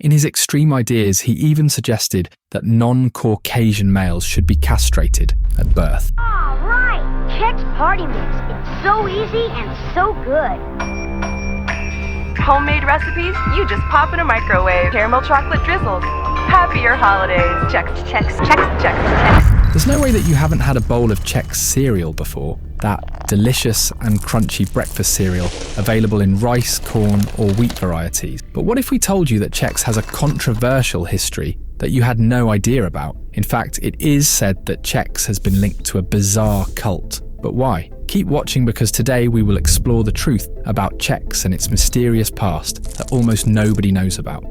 In his extreme ideas, he even suggested that non-Caucasian males should be castrated at birth. All right, Chex Party Mix. It's so easy and so good. Homemade recipes, you just pop in a microwave. Caramel chocolate drizzles. Happier holidays. Chex, Chex, Chex, Chex, Chex. There's no way that you haven't had a bowl of Chex cereal before. That delicious and crunchy breakfast cereal available in rice, corn or wheat varieties. But what if we told you that Chex has a controversial history that you had no idea about? In fact, it is said that Chex has been linked to a bizarre cult. But why? Keep watching, because today we will explore the truth about Chex and its mysterious past that almost nobody knows about.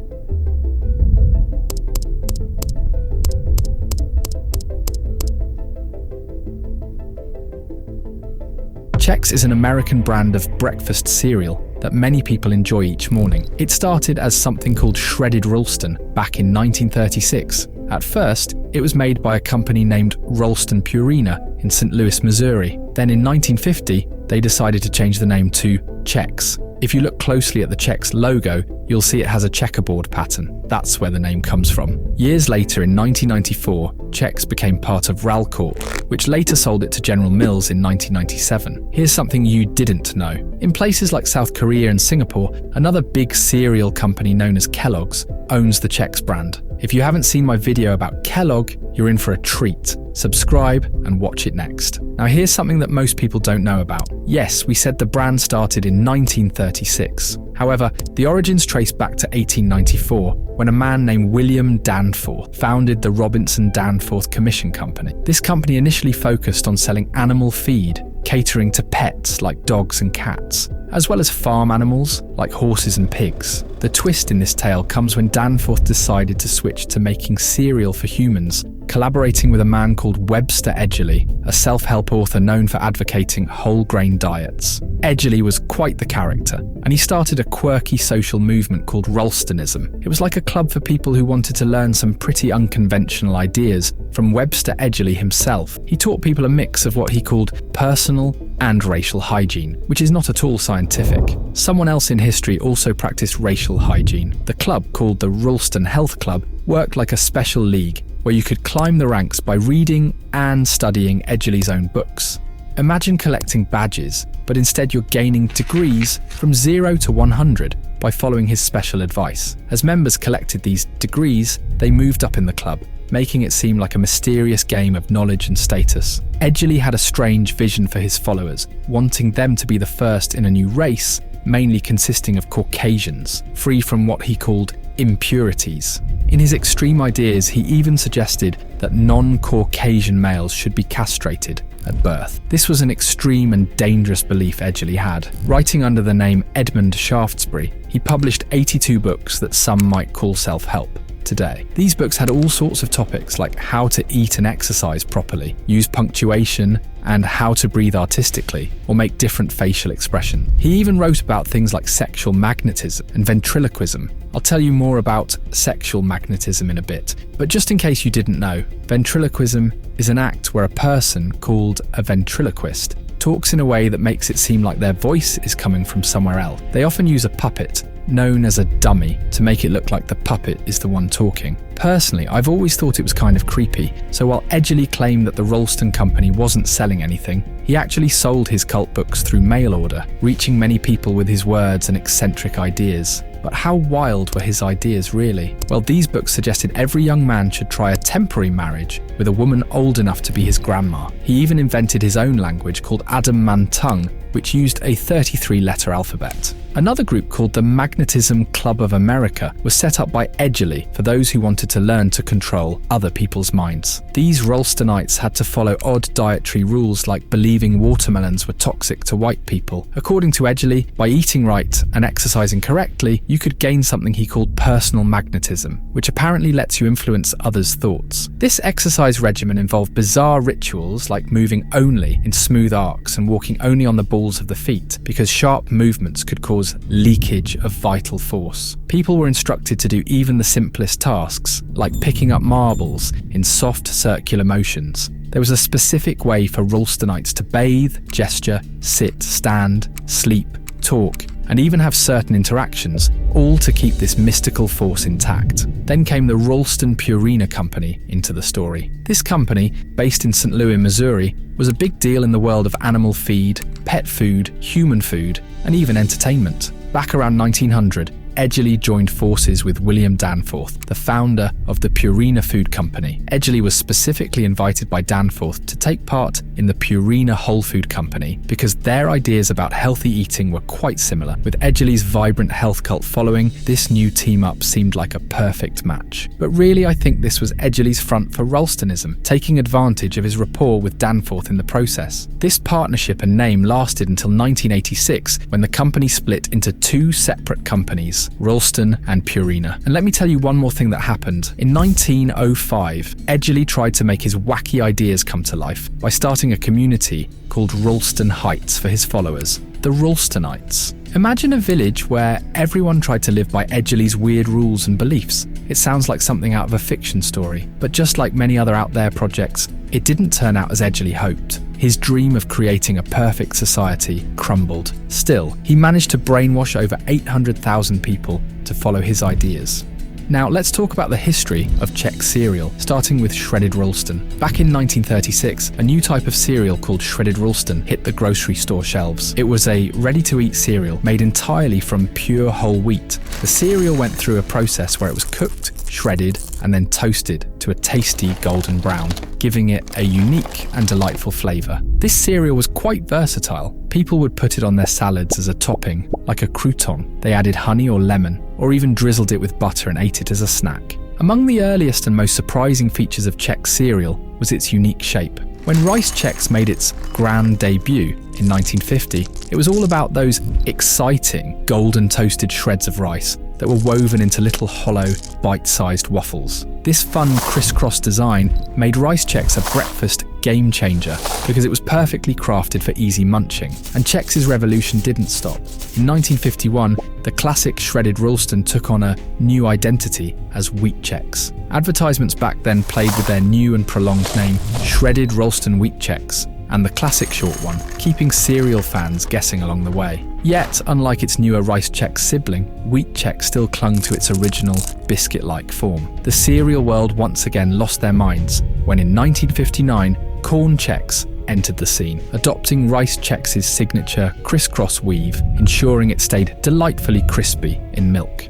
Chex is an American brand of breakfast cereal that many people enjoy each morning. It started as something called shredded Ralston back in 1936. At first, it was made by a company named Ralston Purina in St. Louis, Missouri. Then in 1950, they decided to change the name to Chex. If you look closely at the Chex logo, you'll see it has a checkerboard pattern. That's where the name comes from. Years later, in 1994, Chex became part of Ralcorp, which later sold it to General Mills in 1997. Here's something you didn't know. In places like South Korea and Singapore, another big cereal company known as Kellogg's owns the Chex brand. If you haven't seen my video about Kellogg, you're in for a treat. Subscribe and watch it next. Now here's something that most people don't know about. Yes, we said the brand started in 1936. However, the origins trace back to 1894, when a man named William Danforth founded the Robinson Danforth Commission Company. This company initially focused on selling animal feed, catering to pets like dogs and cats, as well as farm animals like horses and pigs. The twist in this tale comes when Danforth decided to switch to making cereal for humans, collaborating with a man called Webster Edgerly, a self-help author known for advocating whole grain diets. Edgerly was quite the character, and he started a quirky social movement called Ralstonism. It was like a club for people who wanted to learn some pretty unconventional ideas from Webster Edgerly himself. He taught people a mix of what he called personal and racial hygiene, which is not at all scientific. Someone else in history also practiced racial hygiene. The club, called the Ralston Health Club, worked like a special league where you could climb the ranks by reading and studying Edgerly's own books. Imagine collecting badges, but instead you're gaining degrees from 0 to 100 by following his special advice. As members collected these degrees, they moved up in the club, making it seem like a mysterious game of knowledge and status. Edgerly had a strange vision for his followers, wanting them to be the first in a new race, mainly consisting of Caucasians, free from what he called impurities. In his extreme ideas, he even suggested that non-Caucasian males should be castrated at birth. This was an extreme and dangerous belief Edgerly had. Writing under the name Edmund Shaftesbury, he published 82 books that some might call self-help today. These books had all sorts of topics like how to eat and exercise properly, use punctuation, and how to breathe artistically or make different facial expression. He even wrote about things like sexual magnetism and ventriloquism. I'll tell you more about sexual magnetism in a bit, but just in case you didn't know, ventriloquism is an act where a person called a ventriloquist talks in a way that makes it seem like their voice is coming from somewhere else. They often use a puppet, known as a dummy, to make it look like the puppet is the one talking. Personally, I've always thought it was kind of creepy, so while Edgerly claimed that the Ralston company wasn't selling anything, he actually sold his cult books through mail order, reaching many people with his words and eccentric ideas. But how wild were his ideas really? Well, these books suggested every young man should try a temporary marriage with a woman old enough to be his grandma. He even invented his own language called Adam Mantung, which used a 33-letter alphabet. Another group called the Magnetism Club of America was set up by Edgerly for those who wanted to learn to control other people's minds. These Ralstonites had to follow odd dietary rules like believing watermelons were toxic to white people. According to Edgerly, by eating right and exercising correctly, you could gain something he called personal magnetism, which apparently lets you influence others' thoughts. This exercise regimen involved bizarre rituals like moving only in smooth arcs and walking only on the balls of the feet, because sharp movements could cause leakage of vital force. People were instructed to do even the simplest tasks, like picking up marbles in soft circular motions. There was a specific way for Ralstonites to bathe, gesture, sit, stand, sleep, talk, and even have certain interactions, all to keep this mystical force intact. Then came the Ralston Purina Company into the story. This company, based in St. Louis, Missouri, was a big deal in the world of animal feed, pet food, human food, and even entertainment. Back around 1900, Edgerly joined forces with William Danforth, the founder of the Purina Food Company. Edgerly was specifically invited by Danforth to take part in the Purina Whole Food Company because their ideas about healthy eating were quite similar. With Edgerly's vibrant health cult following, this new team-up seemed like a perfect match. But really, I think this was Edgerly's front for Ralstonism, taking advantage of his rapport with Danforth in the process. This partnership and name lasted until 1986, when the company split into two separate companies, Ralston and Purina. And let me tell you one more thing that happened. In 1905, Edgerly tried to make his wacky ideas come to life by starting a community called Ralston Heights for his followers, the Ralstonites. Imagine a village where everyone tried to live by Edgerly's weird rules and beliefs. It sounds like something out of a fiction story, but just like many other out there projects, it didn't turn out as Edgerly hoped. His dream of creating a perfect society crumbled. Still, he managed to brainwash over 800,000 people to follow his ideas. Now, let's talk about the history of Chex cereal, starting with shredded Ralston. Back in 1936, a new type of cereal called shredded Ralston hit the grocery store shelves. It was a ready-to-eat cereal made entirely from pure whole wheat. The cereal went through a process where it was cooked, shredded, and then toasted to a tasty golden brown, giving it a unique and delightful flavour. This cereal was quite versatile. People would put it on their salads as a topping, like a crouton. They added honey or lemon, or even drizzled it with butter and ate it as a snack. Among the earliest and most surprising features of Chex cereal was its unique shape. When Rice Chex made its grand debut in 1950, it was all about those exciting, golden toasted shreds of rice that were woven into little hollow, bite-sized waffles. This fun crisscross design made Rice Chex a breakfast game changer because it was perfectly crafted for easy munching. And Chex's revolution didn't stop. In 1951, the classic shredded Ralston took on a new identity as Wheat Chex. Advertisements back then played with their new and prolonged name, Shredded Ralston Wheat Chex, and the classic short one, keeping cereal fans guessing along the way. Yet, unlike its newer Rice Chex sibling, Wheat Chex still clung to its original biscuit-like form. The cereal world once again lost their minds when in 1959, Corn Chex entered the scene, adopting Rice Chex's signature crisscross weave, ensuring it stayed delightfully crispy in milk.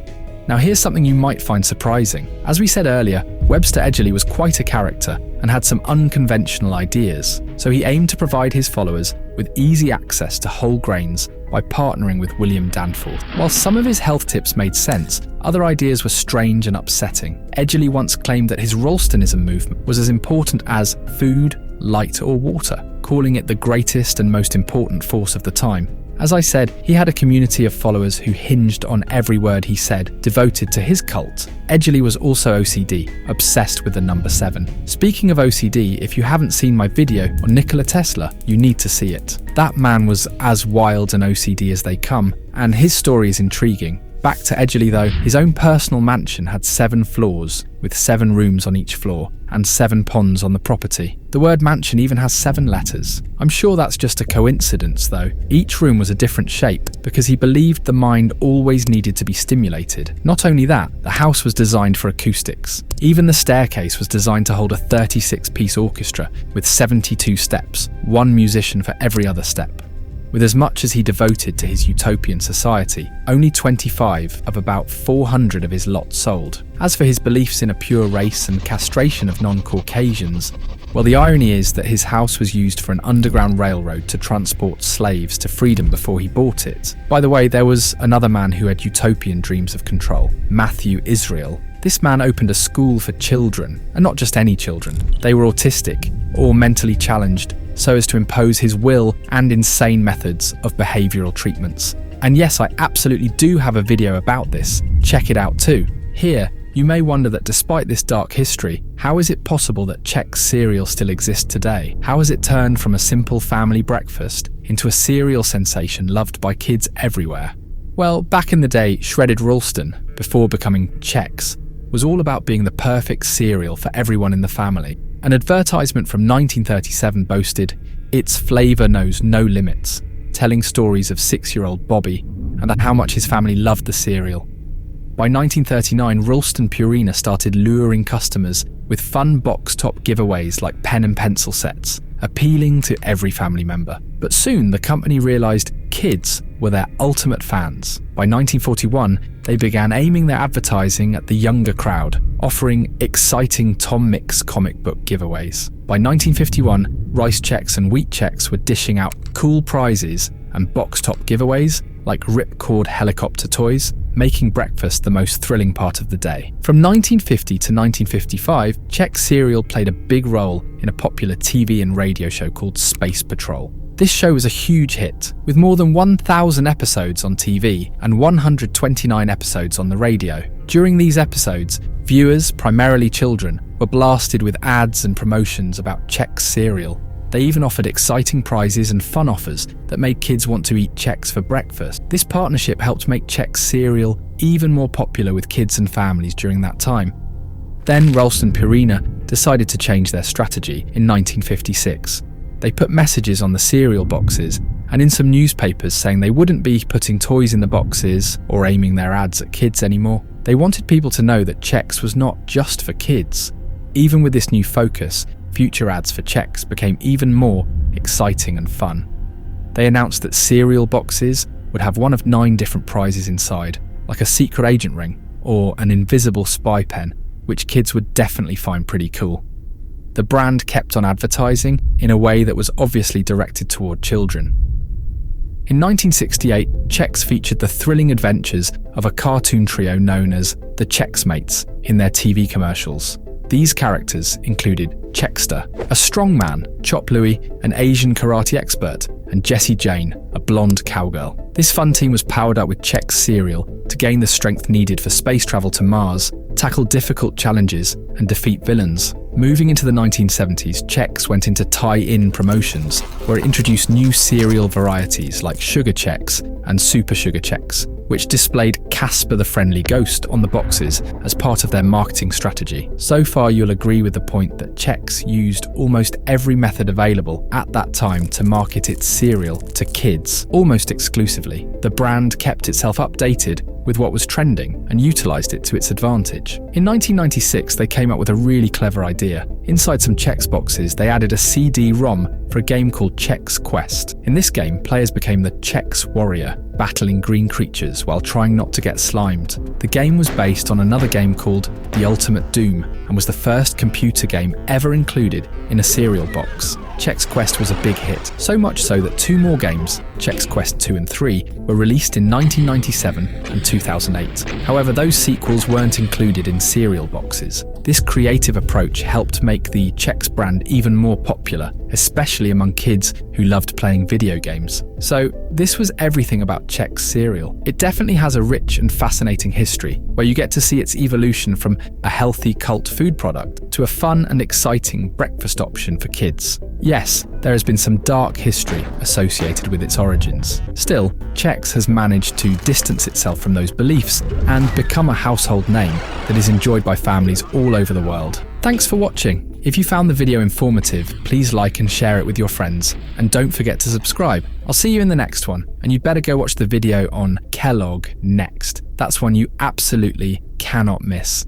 Now here's something you might find surprising. As we said earlier, Webster Edgerly was quite a character and had some unconventional ideas, so he aimed to provide his followers with easy access to whole grains by partnering with William Danforth. While some of his health tips made sense, other ideas were strange and upsetting. Edgerly once claimed that his Ralstonism movement was as important as food, light or water, calling it the greatest and most important force of the time. As I said, he had a community of followers who hinged on every word he said, devoted to his cult. Edgerly was also OCD, obsessed with the number 7. Speaking of OCD, if you haven't seen my video on Nikola Tesla, you need to see it. That man was as wild and OCD as they come, and his story is intriguing. Back to Edgerly though, his own personal mansion had 7 floors, with 7 rooms on each floor, and 7 ponds on the property. The word mansion even has 7 letters. I'm sure that's just a coincidence though. Each room was a different shape, because he believed the mind always needed to be stimulated. Not only that, the house was designed for acoustics. Even the staircase was designed to hold a 36-piece orchestra, with 72 steps, 1 musician for every other step. With as much as he devoted to his utopian society, only 25 of about 400 of his lots sold. As for his beliefs in a pure race and castration of non-Caucasians, well, the irony is that his house was used for an underground railroad to transport slaves to freedom before he bought it. By the way, there was another man who had utopian dreams of control, Matthew Israel. This man opened a school for children, and not just any children. They were autistic or mentally challenged, so as to impose his will and insane methods of behavioural treatments. And yes, I absolutely do have a video about this. Check it out too. Here, you may wonder that despite this dark history, how is it possible that Chex cereal still exists today? How has it turned from a simple family breakfast into a cereal sensation loved by kids everywhere? Well, back in the day, shredded Ralston, before becoming Chex, was all about being the perfect cereal for everyone in the family. An advertisement from 1937 boasted, "Its flavour knows no limits," telling stories of 6-year-old Bobby and how much his family loved the cereal. By 1939, Ralston Purina started luring customers with fun box-top giveaways like pen and pencil sets, appealing to every family member. But soon, the company realized kids were their ultimate fans. By 1941, they began aiming their advertising at the younger crowd, offering exciting Tom Mix comic book giveaways. By 1951, Rice Chex and Wheat Chex were dishing out cool prizes and box-top giveaways like ripcord helicopter toys, making breakfast the most thrilling part of the day. From 1950 to 1955, Chex cereal played a big role in a popular TV and radio show called Space Patrol. This show was a huge hit, with more than 1,000 episodes on TV and 129 episodes on the radio. During these episodes, viewers, primarily children, were blasted with ads and promotions about Chex cereal. They even offered exciting prizes and fun offers that made kids want to eat Chex for breakfast. This partnership helped make Chex cereal even more popular with kids and families during that time. Then Ralston Purina decided to change their strategy in 1956. They put messages on the cereal boxes and in some newspapers saying they wouldn't be putting toys in the boxes or aiming their ads at kids anymore. They wanted people to know that Chex was not just for kids. Even with this new focus, future ads for Chex became even more exciting and fun. They announced that cereal boxes would have one of 9 different prizes inside, like a secret agent ring or an invisible spy pen, which kids would definitely find pretty cool. The brand kept on advertising in a way that was obviously directed toward children. In 1968, Chex featured the thrilling adventures of a cartoon trio known as the Chex Mates in their TV commercials. These characters included Chexter, a strongman, Chop Louie, an Asian karate expert, and Jessie Jane, a blonde cowgirl. This fun team was powered up with Chex cereal to gain the strength needed for space travel to Mars, tackle difficult challenges, and defeat villains. Moving into the 1970s, Chex went into tie-in promotions, where it introduced new cereal varieties like Sugar Chex and Super Sugar Chex, which displayed Casper the Friendly Ghost on the boxes as part of their marketing strategy. So far, you'll agree with the point that Chex used almost every method available at that time to market its cereal to kids, almost exclusively. The brand kept itself updated with what was trending and utilized it to its advantage. In 1996, they came up with a really clever idea. Inside some Chex boxes, they added a CD-ROM for a game called Chex Quest. In this game, players became the Chex Warrior, battling green creatures while trying not to get slimed. The game was based on another game called The Ultimate Doom and was the first computer game ever included in a cereal box. Chex Quest was a big hit, so much so that 2 more games, Chex Quest 2 and 3, were released in 1997 and 2008. However, those sequels weren't included in cereal boxes. This creative approach helped make the Chex brand even more popular, especially among kids who loved playing video games. So, this was everything about Chex cereal. It definitely has a rich and fascinating history, where you get to see its evolution from a healthy cult food product to a fun and exciting breakfast option for kids. Yes, there has been some dark history associated with its origins. Still, Chex has managed to distance itself from those beliefs and become a household name that is enjoyed by families all over the world. Thanks for watching. If you found the video informative, please like and share it with your friends, and don't forget to subscribe. I'll see you in the next one, and you'd better go watch the video on Kellogg next. That's one you absolutely cannot miss.